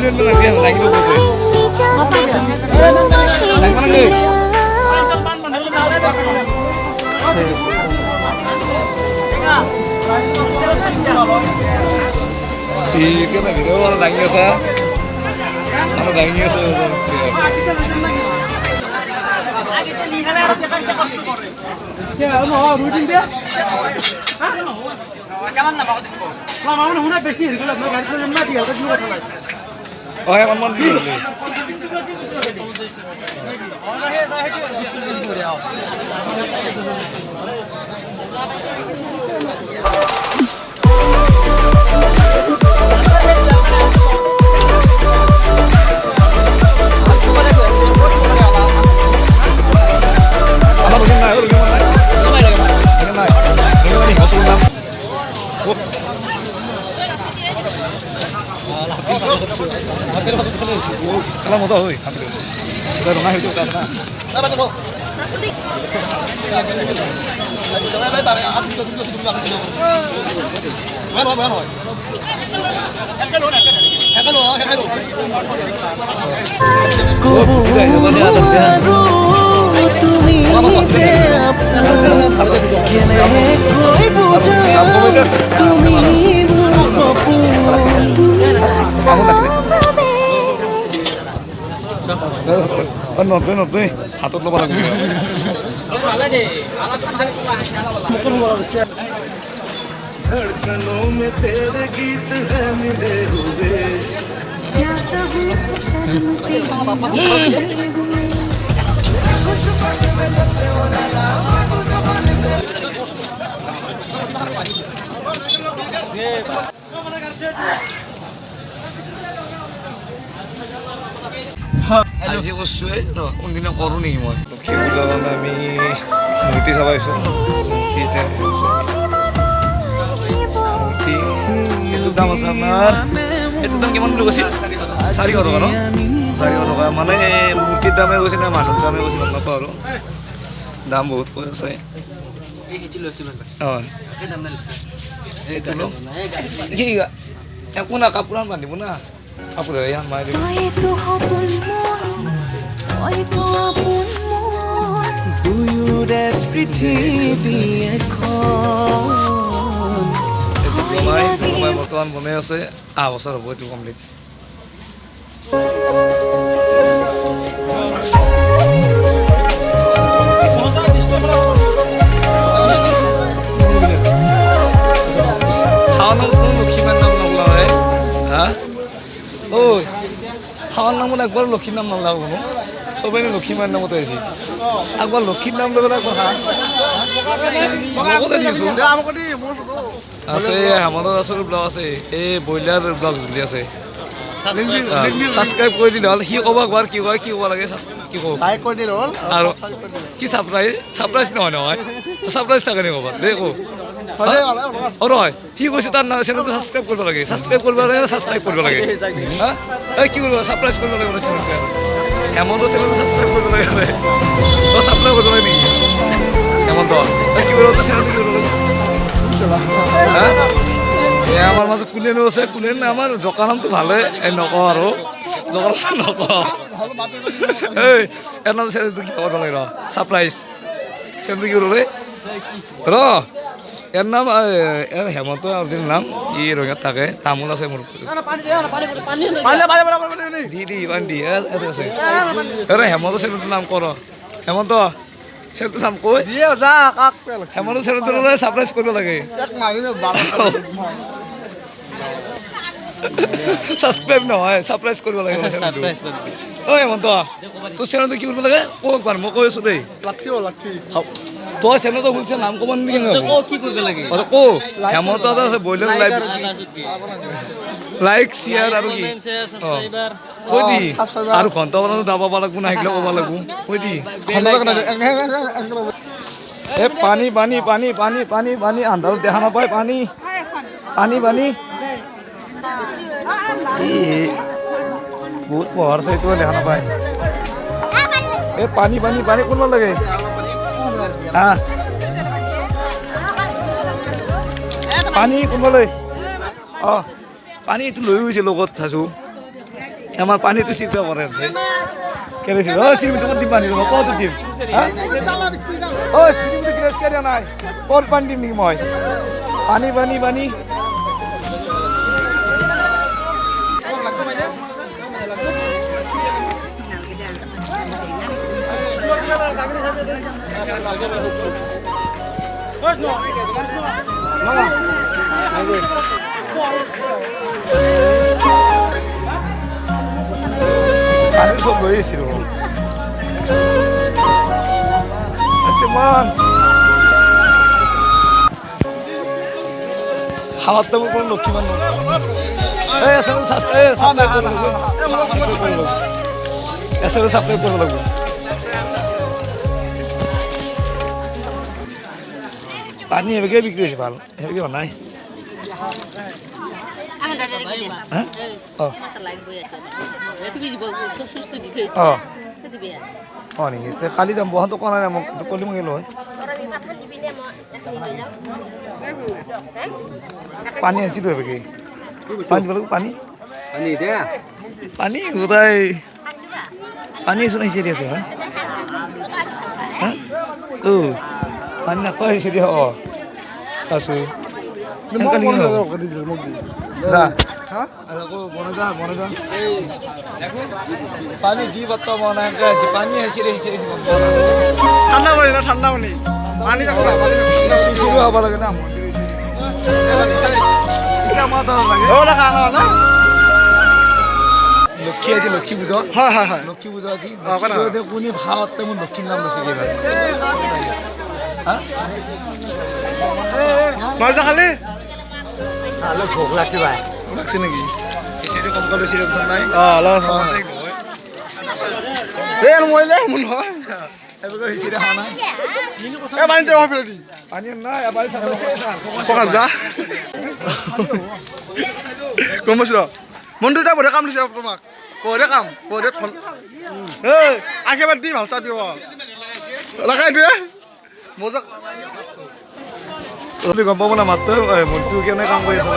Iya, na video orang nangis ah, orang nangis Ya, rutin dia. Kaman na bakit ko? Lama mo na huna besi regular na gaari ko na diya ka juga thala. Oh, ya man di. Kalau mau tahu, ambil. Udah rumah itu udah sana. Apa tuh, Bro? Transporting. Jangan ada tarik aku tunggu sebelum aku. Mana? Hello. Tidak, itu kan dia ada. নতুন হাতত ল'ব লাগিব धड़कनों में तेरे गीत है मिले हुए আজি কৈছোৱে কোনদিনা কৰোঁ নেকি মই লক্ষী পূজাৰ কাৰণে আমি মূৰ্তি চাব আহিছোঁ মূৰ্তি এইটোৰ দাম আছে আপোনাৰ এইটোৰ দাম কিমান বুলি কৈছিল 400 টকা ন 400 টকা মানে মূৰ্তিৰ দামে কৈছে নে মানুহৰ দামে কৈছে গম নাপাওঁ আৰু দাম বহুত কৈ আছে হয় এইটো ল কি একো না কাপোৰ বান্ধিব না কাপোৰ ইয়াত মাৰি দিব দুয়োৰে পৃথিৱী এখন বৰ্তমান বনাই আছে 8 বছৰ হ'ব এইটো কমপ্লিট খাওয়ার নাম বলে একবার লক্ষ্মীর নাম নাম লাগবো সবাই লক্ষ্মী মায়ের নামতে আছি একবার লক্ষ্মীর নাম দেবে একবার আছে আমাদের আসলে ব্লগ আছে এই ব্ৰইলাৰ ব্লগ বুলি আছে সাবস্ক্রাইব করে দিলে হল সি কব একবার কি কয় কি কব লাগে কি কব লাইক করে দিলে হল আর কি সারপ্রাইজ নহয় সারপ্রাইজ থাকে নি কব দে কো হয় ঠিক আছে তার নাম চ্যানেলটো সাবস্ক্রাইব করব লাগে সাবস্ক্রাইব করব লাগে হ্যাঁ এই কি করব সারপ্রাইজ করব লাগে বলে চ্যানেলটো হেমন্ত চ্যানেলটো সাবস্ক্রাইব করব লাগে তো সাবস্ক্রাইব করব লাগে হেমন্ত এই কি করব তো চ্যানেলটো কি করব হ্যাঁ এ আমার মাঝে কুলেনো আছে কুলেন আমার জকা নামটো ভালে নকওঁ আৰু জকা নাম নকওঁ এই এর নাম চ্যানেলটো কি করব লাগে সারপ্রাইজ চ্যানেলটো কি করব এর নাম হেমন্ত আউদিন নাম ই রঙিয়াত থাকে তামোল আছে মোৰ দি বান্ধি আছে হেমন্ত চ্যানেলটোৰ নাম কৰ হেমন্ত চ্যানেলটোৰ নাম কৈ হেমন্ত চ্যানেলটোৰ সাৰপ্ৰাইজ কৰিব লাগে সাবস্ক্ৰাইব নহয় সাৰপ্ৰাইজ কৰিব লাগে ঐ হেমন্ত তোৰ চ্যানেলটো কি কৰিব লাগে কক বাৰ মই কৈ আছো দেই তোৰ চ্যানেলটো খুলিছে নাম ক'ব নেকি কি কৰিব লাগে কো হেমন্ত আছে ব্ৰইলাৰ লাইক শ্বেয়াৰ আৰু কি কৈ দি আৰু ঘণ্টা বনানো দাবাব লাগিব না আহিলে ক'ব লাগিব কৈ দি এ পানী পানী পানী পানী পানী পানী আন্ধাৰত দেখা নাপায় পানী পানী পানী বহুত পোহৰ আছে এইটো দেখা নাপায় এ পানী পানী পানী কোন লাগে পানী কোনলৈ পানী এইটো লৈ গৈছে লগত চাইছোঁ আমার পানিটো চিন্তা করে কেনেছিল ও চিনি তোমার দিম পানি দেবো কত দিম ও চিনি কিনে কেনা নাই কত পানি দিম নেকি মই পানি পানি পানি পানি সব রয়েছিল খাওয়ার তেমন কোনো লক্ষ্মী মানুষ সাপ্লাই করবো লাগবে পানি এবারে বিক্রি হয়েছে ভাল এবারে নাই কালি যাম বহাটো কোৱা নাই মোক কলি মোক লৈ পানী আনিছিলো এবারে পানী দিব পানী পানী গোটাই পানী শুনাইছে দিয়েছে হ্যাঁ তো পানী নাকোৱা হৈছে দিয়া আছো পানী দি বৰ্ত বনাই পানী আহিছে ঠাণ্ডা পানী না ঠাণ্ডা পানী পানী হ'ব লাগে না লক্ষী আজি লক্ষী পূজা হয় হয় হয় লক্ষী পূজা আজি কোনে ভাৱত মোৰ লক্ষীৰ নাম লৈছে মালটা খালি ভোক লাগছে ভাই লাগছে নেকি খিচিৰি কম কৰি লৈছিল নাই মৰিলে মোৰ নহয় এবাৰ খিচিৰি খোৱা নাই পানীতে পানী নাই এবাৰ পকা যা গম পাইছো ৰ মনটো এতিয়া বঢ়িয়া কাম দিছে তোমাক বঢ়িয়া কাম বঢ়িয়া আশীৰ্বাদ দি ভাল চাহ দিব লগাই দিয়ে মজা তুমি গম পাব না মাত্ৰ মনটো কেনে কাম কৰি আছে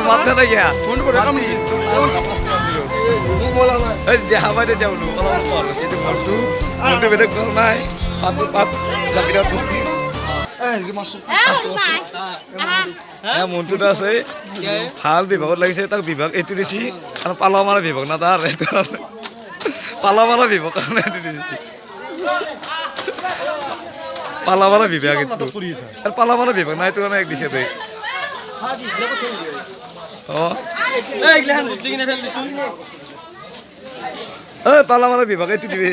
মাত নাই কিয়া মনটো বঢ়িয়া কাম দিছে দেখা পাই তেতিয়া বোলো অলপ সহজ হৈছে এইটো মনটো বেলেগ ভাল নাই পাত জাপিৰাত বস্তি মনটোত আছে ভাল বিভাগত লাগিছে তাক বিভাগ এইটো দিছি আৰু পালা মাৰা বিভাগ না তাৰ পালা মাৰা বিভাগ কাৰণে এইটো দিছি পালা মাৰা বিভাগ এইটো আৰু পালা মাৰা বিভাগ নাই এইটো কাৰণে এক দিছে তই পালা মাৰা বিভাগ এইটো দিবি